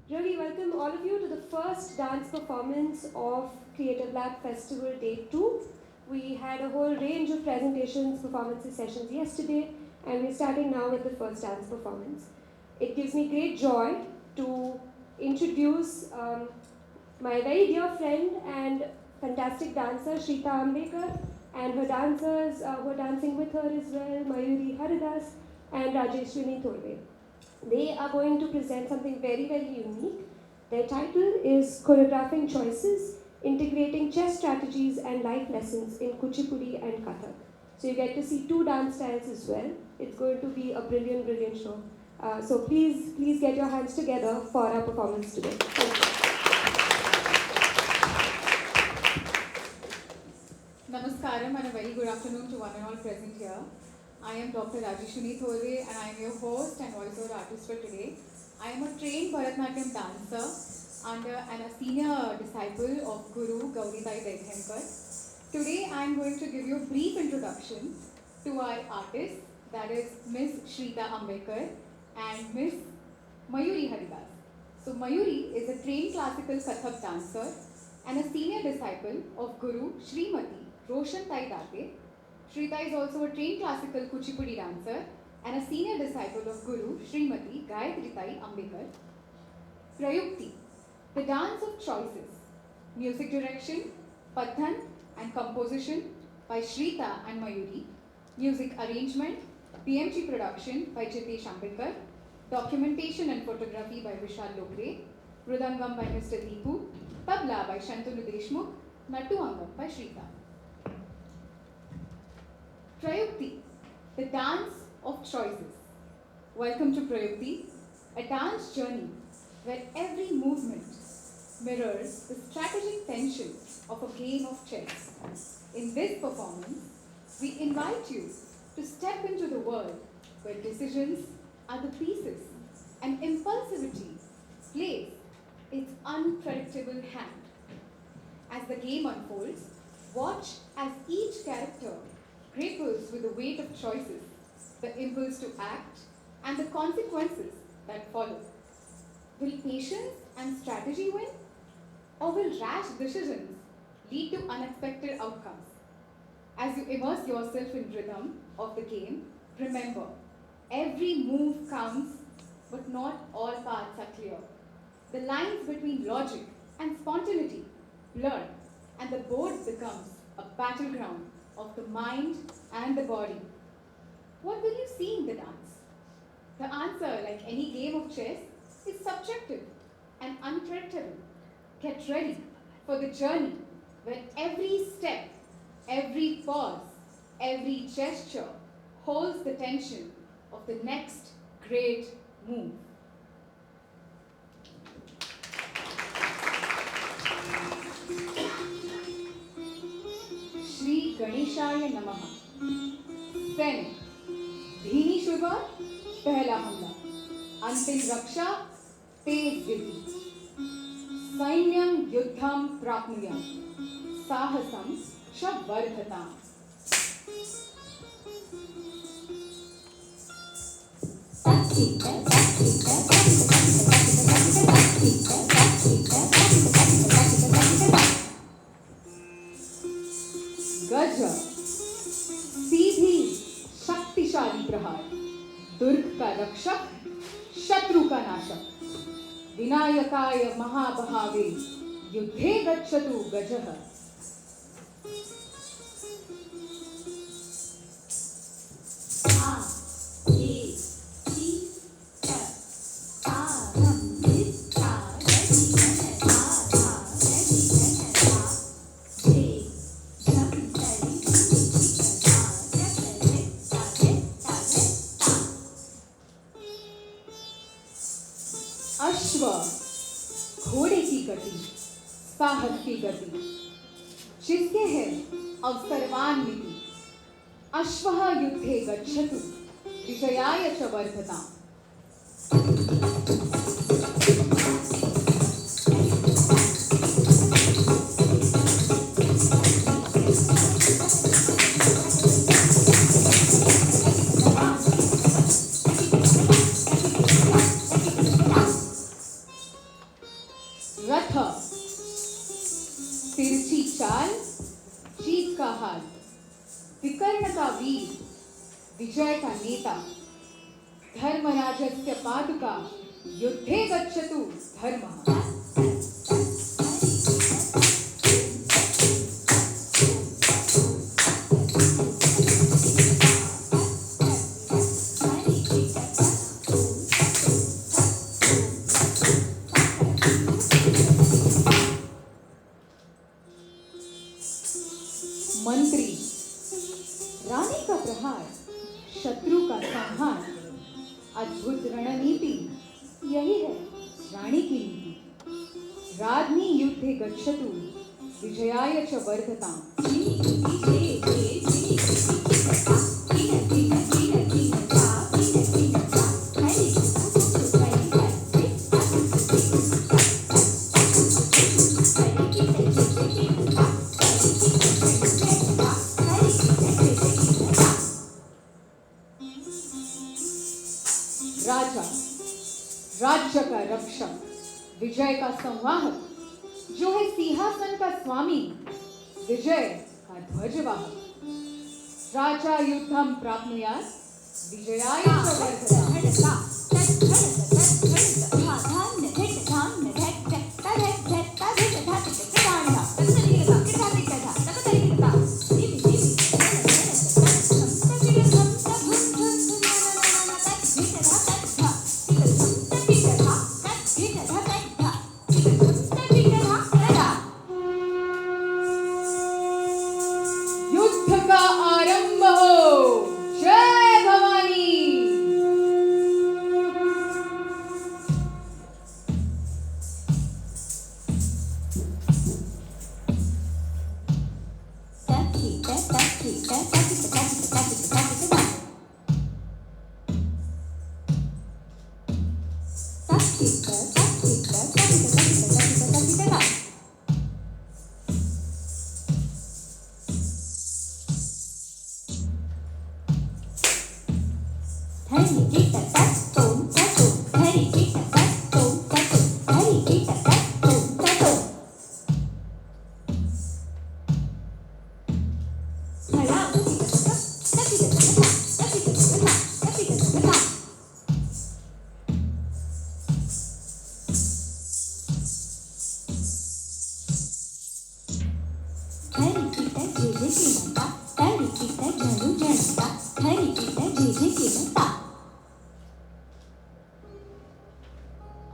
Really welcome all of you to the first dance performance of Creative Lab Festival Day 2. We had a whole range of presentations, performances, sessions yesterday, and we're starting now with the first dance performance. It gives me great joy to introduce my very dear friend and fantastic dancer Shrita Ambekar and her dancers who are dancing with her as well, Mayuri Haridas and Rajeshwini Thorve. They are going to present something very, very unique. Their title is Choreographing Choices, Integrating Chess Strategies and Life Lessons in Kuchipudi and Kathak. So you get to see two dance styles as well. It's going to be a brilliant, brilliant show. So please get your hands together for our performance today. Thank you. Namaskaram and a very good afternoon to one and all present here. I am Dr. Rajeshwini Thorve and I am your host and voiceover artist for today. I am a trained Bharatanatyam dancer and a senior disciple of Guru Gauritai Daidhemkar. Today I am going to give you a brief introduction to our artists, that is Miss Shrita Ambekar and Miss Mayuri Haridas. So Mayuri is a trained classical Kathak dancer and a senior disciple of Guru Srimati Roshan Tai Date. Shrita is also a trained classical Kuchipudi dancer and a senior disciple of Guru Srimati Gayatri Tai Ambekar. Prayukti, the dance of choices. Music direction, Pathan and composition by Shrita and Mayuri. Music arrangement, BMG production by Jitesh Ambekar. Documentation and photography by Vishal Lokre. Rudangam by Mr. Deepu. Tabla by Shantanu Deshmukh. Nattu Angam by Shrita. Prayukti, the dance of choices. Welcome to Prayukti, a dance journey where every movement mirrors the strategic tension of a game of chess. In this performance, we invite you to step into the world where decisions are the pieces and impulsivity plays its unpredictable hand. As the game unfolds, watch as each character grapples with the weight of choices, the impulse to act, and the consequences that follow. Will patience and strategy win? Or will rash decisions lead to unexpected outcomes? As you immerse yourself in rhythm of the game, remember, every move counts, but not all paths are clear. The lines between logic and spontaneity blur, and the board becomes a battleground of the mind and the body. What will you see in the dance? The answer, like any game of chess, is subjective and unpredictable. Get ready for the journey where every step, every pause, every gesture holds the tension of the next great move. Shri गणेशाय नमः। सैनिक, धीमी शुरुआत, पहला हमला, अंतिम रक्षा, तेज विधि। सैन्यं युद्धं प्राप्नुयात्, साहसं च वर्धताम्। गज, सीधी शक्तिशाली प्रहार, दुर्ग का रक्षक, शत्रु का नाशक। विनायकाय महाबहावे, युद्धे गच्छतु गजः। अश्व, घोड़े की गति, साहस की गति, जिसके है अवसरवान्विति। अश्वः युद्धे गच्छतु, विजयाय च वर्धताम्। चाल, जीत का हाल, विकर्ण का वीर, विजय का नेता, धर्मराजस्य पादुका, युद्धे गच्छतु धर्मः। मंत्री, रानी का प्रहार, शत्रु का संहार, अद्भुत रणनीति, यही है रानी की नीति। राज्ञी युद्धे गच्छतु विजयाय च वर्धताम्। राजा, राज्य का रक्षक, विजय का संवाहक, जो है सिंहासन का स्वामी, विजय का ध्वजवाहक। राजा युद्धम प्राप्नुयात् विजयाय च वर्धताम्। युद्ध का आरंभ हो। जय भवानी।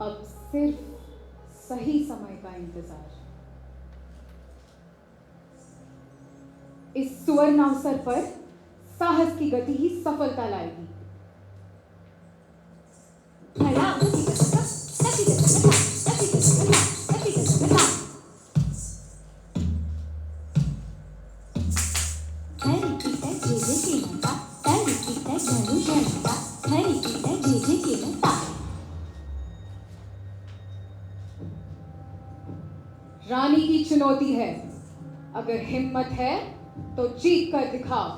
अब सिर्फ सही समय का इंतजार। इस सुवर्ण अवसर पर साहस की गति ही सफलता लाएगी। रानी की चुनौती है, अगर हिम्मत है तो जीत कर दिखाओ।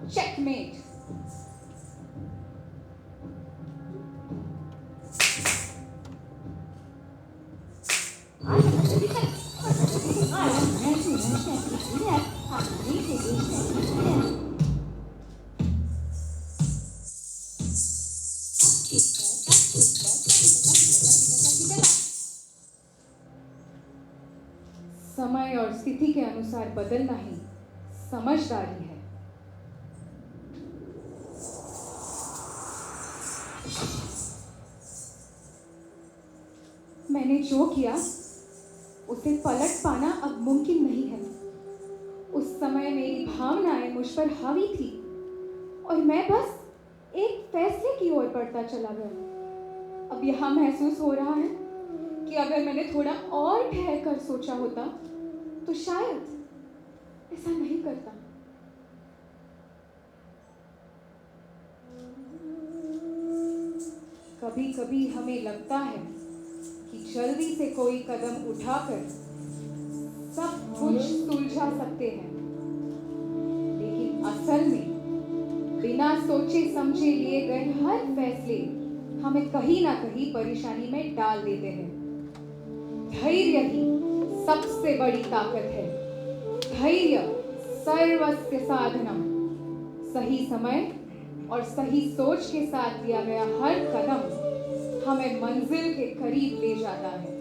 चेकमेट। समय और स्थिति के अनुसार बदलना ही समझदारी है। मैंने जो किया उसे पलट पाना अब मुमकिन नहीं है। उस समय मेरी भावनाएं मुझ पर हावी थी और मैं बस एक फैसले की ओर बढ़ता चला गया। अब यहां महसूस हो रहा है कि अगर मैंने थोड़ा और ठहर कर सोचा होता तो शायद ऐसा नहीं करता। कभी कभी हमें लगता है कि जल्दी से कोई कदम उठाकर सब कुछ सुलझा सकते हैं, लेकिन असल में बिना सोचे समझे लिए गए हर फैसले हमें कहीं ना कहीं परेशानी में डाल देते हैं। धैर्य ही सबसे बड़ी ताकत है। धैर्य सर्वस्य साधनम। सही समय और सही सोच के साथ लिया गया हर कदम हमें मंजिल के करीब ले जाता है।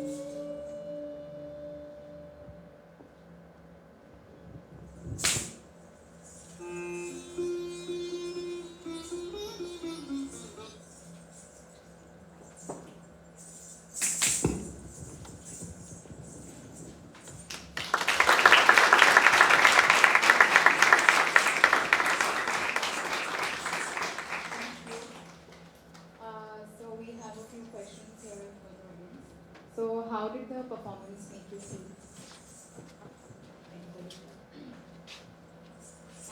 So we have a few questions here for the audience. So how did the performance make you feel?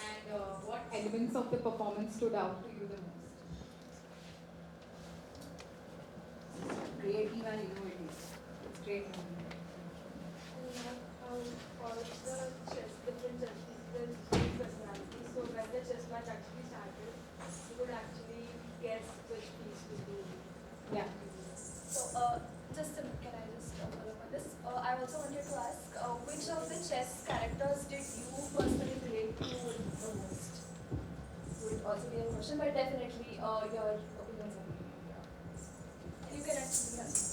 And what elements of the performance stood out to you the most? Creative and innovative. It's great. For the chess, different personalities. So when the chess match actually started, you could actually guess which piece would be. Yeah. So, can I just follow up on this? I also wanted to ask, which of the chess characters did you personally relate to the most? Would also be a question, but definitely your opinions on it. Yeah. You can actually answer.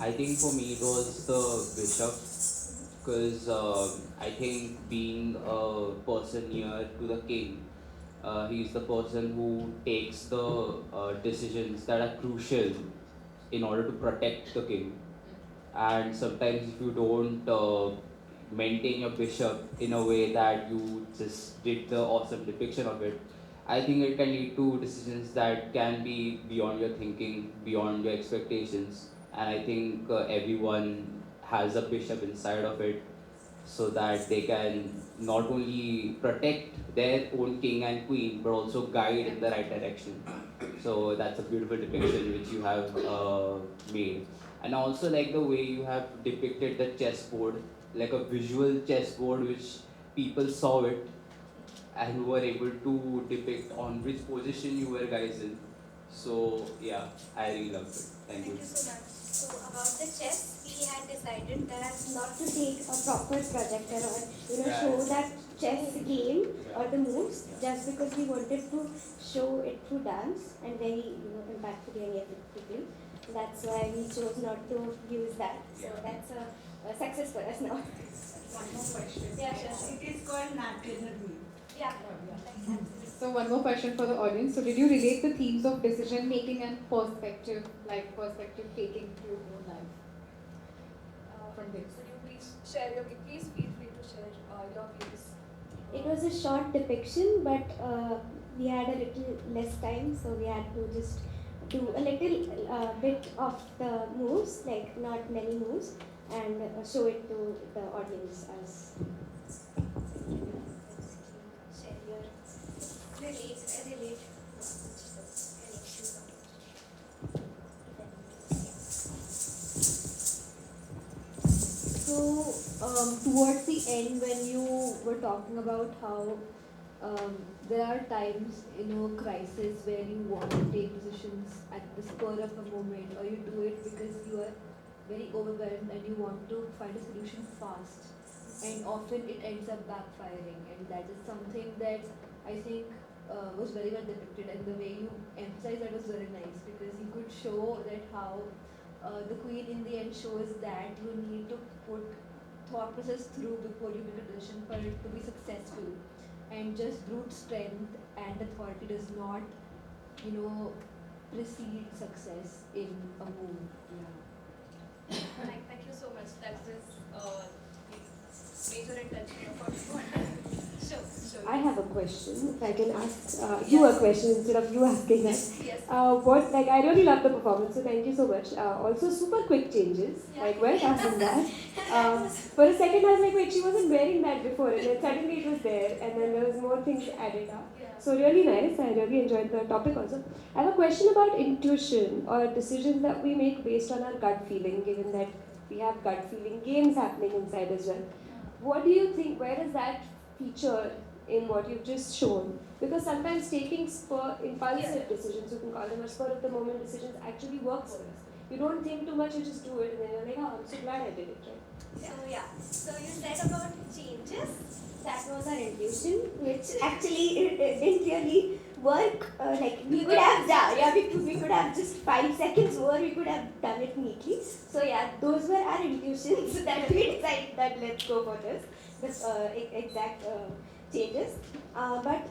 I think for me it was the bishop because I think being a person near to the king, he's the person who takes the decisions that are crucial in order to protect the king. And sometimes if you don't maintain your bishop in a way that you just did the awesome depiction of it, I think it can lead to decisions that can be beyond your thinking, beyond your expectations. And I think everyone has a bishop inside of it so that they can not only protect their own king and queen but also guide in the right direction. So that's a beautiful depiction which you have made. And also like the way you have depicted the chessboard, like a visual chessboard which people saw it and were able to depict on which position you were guys in. So yeah, I really loved it. Thank you. Thank you so much. So about the chess, we had decided that not to take a proper projector or show that chess game or the moves, just because we wanted to show it through dance and very impactfully and effectively. That's why we chose not to use that. So that's a success for us now. One more question. Yeah, sure. It is called Natyajadvi. Yeah. So one more question for the audience. So did you relate the themes of decision making and perspective, like perspective taking to your own life? From this. Could you please share your please feel free to share your views. It was a short depiction, but we had a little less time, so we had to just do a little bit of the moves, like not many moves, and show it to the audience as. Share your relate. So, towards the end, when you were talking about how there are times in a crisis where you want to take decisions at the spur of a moment, or you do it because you are very overwhelmed and you want to find a solution fast, and often it ends up backfiring, and that is something that I think was very well depicted, and the way you emphasized that was very nice because you could show that how the queen in the end shows that you need to put thought process through before you make a decision for it to be successful, and just brute strength and authority does not precede success in a move. Thank you so much. That is the major intention of our content. Sure. I have a question. If I can ask you a question instead of you asking that. Yes. I really love the performance, so thank you so much. Also, super quick changes. Yeah. Like, well done on that. For a second, I was like, wait, she wasn't wearing that before, and then suddenly it was there, and then there was more things added up. Yeah. So really nice. I really enjoyed the topic also. I have a question about intuition or decisions that we make based on our gut feeling, given that we have gut feeling games happening inside as well. What do you think? Where does that feature in what you've just shown? Because sometimes taking impulsive decisions, you can call them, or spur of the moment decisions, actually works You don't think too much, you just do it, and then you're like, oh, I'm so glad I did it, right? So you said about changes. That was our intuition, which actually it didn't really work. Like we could have done, we could have just 5 seconds more. We could have done it neatly. So yeah, those were our intuitions that we decided that let's go for this exact changes. But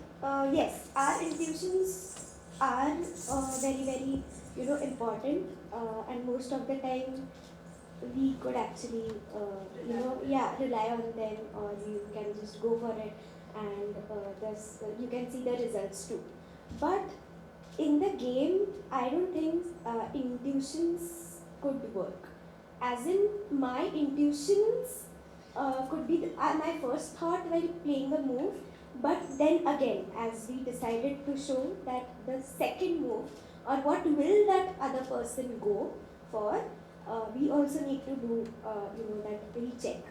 yes, our intuitions are very important, and most of the time we could actually rely on them, or you can just go for it, and you can see the results too. But in the game, I don't think intuitions could work. As in, my intuitions could be my first thought while playing the move, but then again, as we decided to show that the second move, or what will that other person go for, we also need to do that recheck.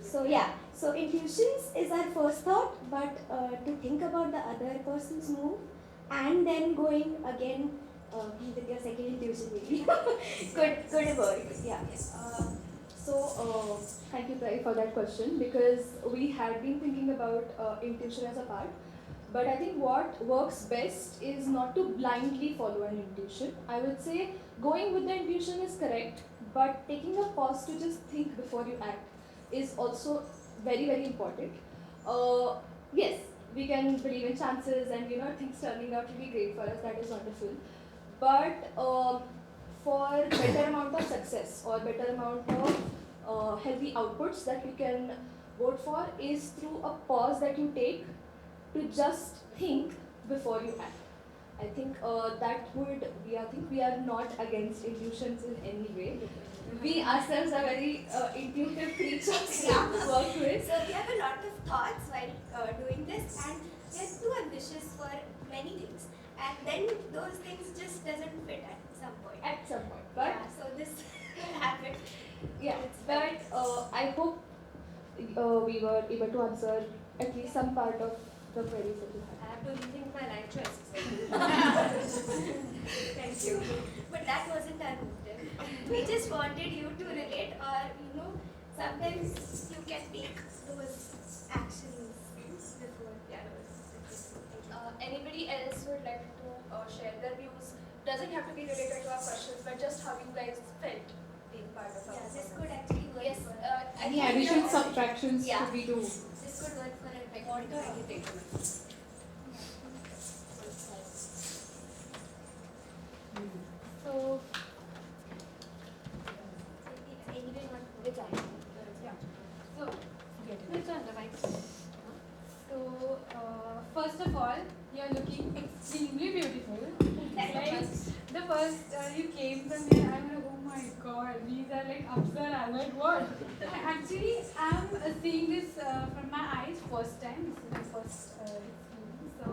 So yeah, so intuitions is our first thought, but to think about the other person's move and then going again with your second intuition maybe could work. Yeah. Thank you, Prai, for that question, because we had been thinking about intuition as a part, but I think what works best is not to blindly follow an intuition. I would say going with the intuition is correct, but taking a pause to just think before you act is also very, very important. Yes, we can believe in chances and things turning out to be great for us. That is wonderful, but for better amount of success or better amount of healthy outputs that you can vote for is through a pause that you take to just think before you act. I think that would be. I think we are not against intuitions in any way. We ourselves are very intuitive creatures to work with. So we have a lot of thoughts while doing this, and we are too ambitious for many things, and then those things just doesn't fit at some point. At some point, but Yeah, so this happened. yeah, but I hope we were able to answer at least some part of the queries that you had. I have to rethink my life choices. Thank you. But that wasn't our motive. We just wanted you to relate, or sometimes you can take those actions before. Anybody else would like to share their views? Doesn't have to be related to our questions, but just how you guys felt being part of our Yeah, this could actually work. Yes. For Any additions, subtractions Yeah. could we do? this could work for a better. So, Anybody want to it's on. So, which one, the mic? So, first of all, you're looking extremely beautiful. Like, the first you came from here, I'm like, oh my god, these are like Apsara. I'm like, what? Actually, I'm seeing this from my eyes first time. This is my first experience. So,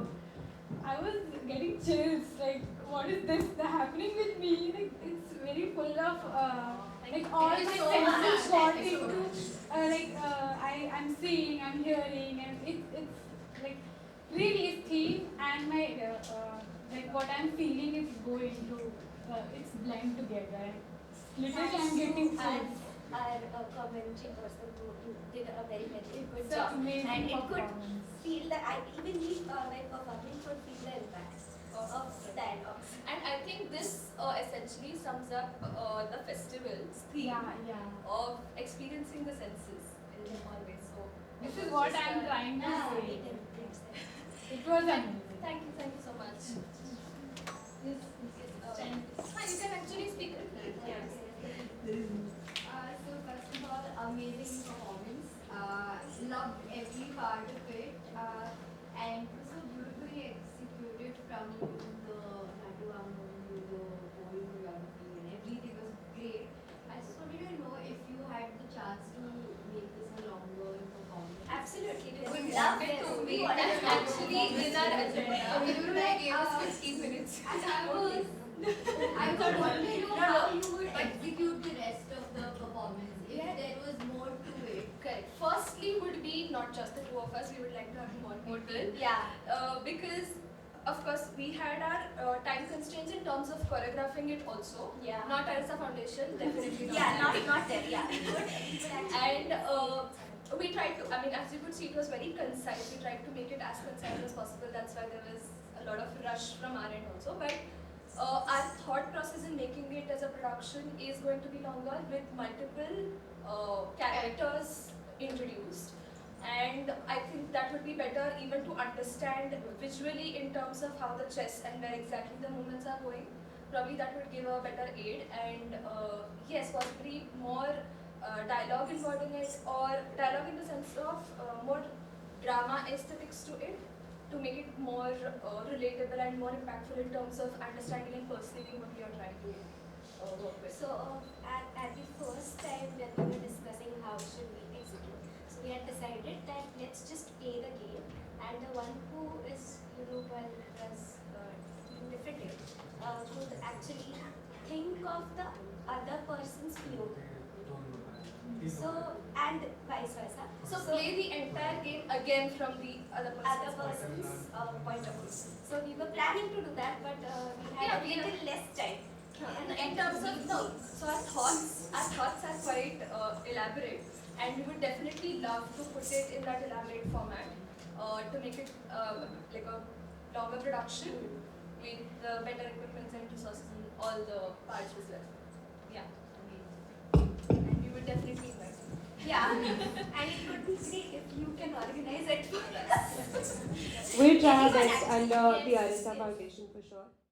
I was getting chills. Like, what is this happening with me? Like, it's very full of like all my senses got into I'm seeing, I'm hearing, and it's like really is theme, and my like what I'm feeling is going to it's blend together. Literally, I'm getting chills. our commentary person who did a very good It's an job, amazing and it could performance. feel that even we while performing could feel the impact of dialogues. And I think this essentially sums up the festival's theme Yeah. of experiencing the senses in all ways. So This it is was what just I'm a- trying to Yeah, say. it makes sense. It was amazing. Thank you so much. Yes. Hi, you can actually speak. Yes. So first of all, amazing performance. Loved every part of it, and it was so beautifully executed from the Natuamu to the whole choreography, and everything was great. I just wanted to know if you had the chance to make this a longer performance. Absolutely, we would Yeah. love it. We want That's to actually in our agenda. We were Like, like, gave us 15 minutes. And I wanted to know how you would execute the rest of the performance, if there was more to it. Correct. Firstly, would be not just the two of us. We would like to have more people. Yeah. Because of course, we had our time constraints in terms of choreographing it also. Yeah. Not as a foundation, definitely not. Yeah, that. not there. Yeah. Good. And we tried to, I mean, as you could see, it was very concise. We tried to make it as concise as possible. That's why there was a lot of rush from our end also. But our thought process in making it as a production is going to be longer with multiple characters introduced. And I think that would be better even to understand visually in terms of how the chess and where exactly the movements are going. Probably that would give a better aid, and yes, possibly more dialogue involved in it, or dialogue in the sense of more drama aesthetics to it, to make it more relatable and more impactful in terms of understanding and perceiving what we are trying to work with. So at the first time when we were discussing how should we execute, so we had decided that let's just play the game, and the one who is well was different could actually think of the other person's POV. So and vice versa. So play the entire game again from the other person's point of view. So we were planning to do that, but we had a little less time. In terms of no, so our thoughts are quite elaborate, and we would definitely love to put it in that elaborate format to make it like a longer production with better equipment and resources and all the parts as well. Yeah, and we would definitely invite. Yeah, and it would be great if you can organize it for us. We'll try our Anyone best actually, under the yes, Arisa yes. Foundation for sure.